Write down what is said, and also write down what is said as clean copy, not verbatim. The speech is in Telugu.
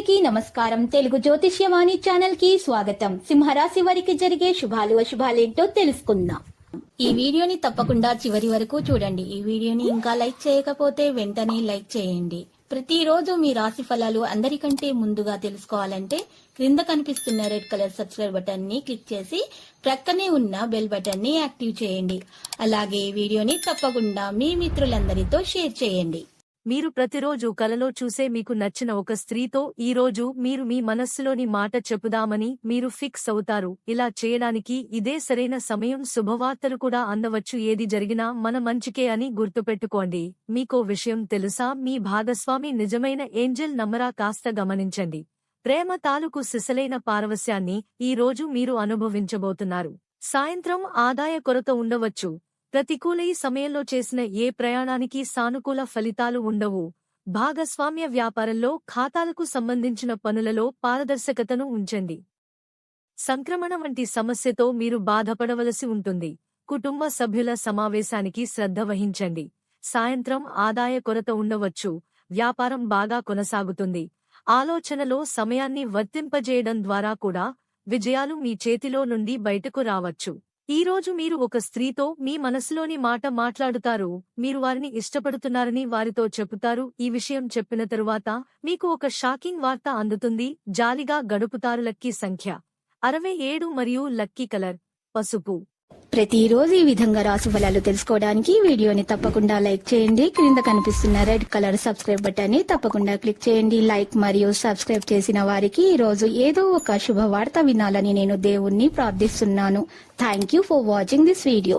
అందరికీ నమస్కారం. తెలుగు జ్యోతిష్యవాణి ఛానల్ కి స్వాగతం. సింహరాశి వారికి జరిగే శుభాలు అశుభాలేంటో తెలుసుకుందాం. ఈ వీడియోని తప్పకుండా చివరి వరకు చూడండి. ఈ వీడియోని ఇంకా లైక్ చేయకపోతే వెంటనే లైక్ చేయండి. ప్రతిరోజు మీ రాశి ఫలాలు అందరికంటే ముందుగా తెలుసుకోవాలంటే క్రింద కనిపిస్తున్న రెడ్ కలర్ సబ్స్క్రైబ్ బటన్ ని క్లిక్ చేసి ప్రక్కనే ఉన్న బెల్ బటన్ ని యాక్టివ్ చేయండి. అలాగే ఈ వీడియోని తప్పకుండా మీ మిత్రులందరితో షేర్ చేయండి. మీరు ప్రతిరోజు కలలో చూసే మీకు నచ్చిన ఒక స్త్రీతో ఈ రోజు మీరు మీ మనస్సులోని మాట చెప్పుదామని మీరు ఫిక్స్ అవుతారు. ఇలా చేయడానికి ఇదే సరైన సమయం. శుభవార్తలు కూడా అందవచ్చు. ఏది జరిగినా మన మంచికే అని గుర్తుపెట్టుకోండి. మీకో విషయం తెలుసా? మీ భాగస్వామి నిజమైన ఏంజెల్ నమ్మరా? కాస్త గమనించండి. ప్రేమ తాలూకు సిసలైన పారవస్యాన్ని ఈ రోజు మీరు అనుభవించబోతున్నారు. సాయంత్రం ఆదాయ కొరత ఉండవచ్చు. ప్రతికూల ఈ సమయంలో చేసిన ఏ ప్రయాణానికి సానుకూల ఫలితాలు ఉండవు. భాగస్వామ్య వ్యాపారంలో ఖాతాలకు సంబంధించిన పనులలో పారదర్శకతను ఉంచండి. సంక్రమణ వంటి సమస్యతో మీరు బాధపడవలసి ఉంటుంది. కుటుంబ సభ్యుల సమావేశానికి శ్రద్ధ వహించండి. సాయంత్రం ఆదాయ కొరత ఉండవచ్చు. వ్యాపారం బాగా కొనసాగుతుంది. ఆలోచనలో సమయాన్ని వర్తింపజేయడం ద్వారా కూడా విజయాలు మీ చేతిలో నుండి బయటకు రావచ్చు. ఈ రోజు మీరు ఒక స్త్రీతో మీ మనసులోని మాట మాట్లాడుతారు. మీరు వారిని ఇష్టపడుతున్నారని వారితో చెబుతారు. ఈ విషయం చెప్పిన తరువాత మీకు ఒక షాకింగ్ వార్త అందుతుంది. జాలిగా గడుపుతారు. లక్కీ సంఖ్య 67 మరియు లక్కీ కలర్ పసుపు. ప్రతిరోజు ఈ విధంగా రాశి ఫలాలు తెలుసుకోవడానికి వీడియోని తప్పకుండా లైక్ చేయండి. క్రింద కనిపిస్తున్న రెడ్ కలర్ సబ్స్క్రైబ్ బటన్ ని తప్పకుండా క్లిక్ చేయండి. లైక్ మరియు సబ్స్క్రైబ్ చేసిన వారికి ఈ రోజు ఏదో ఒక శుభవార్త వినాలని నేను దేవుణ్ణి ప్రార్థిస్తున్నాను. Thank you for watching this video.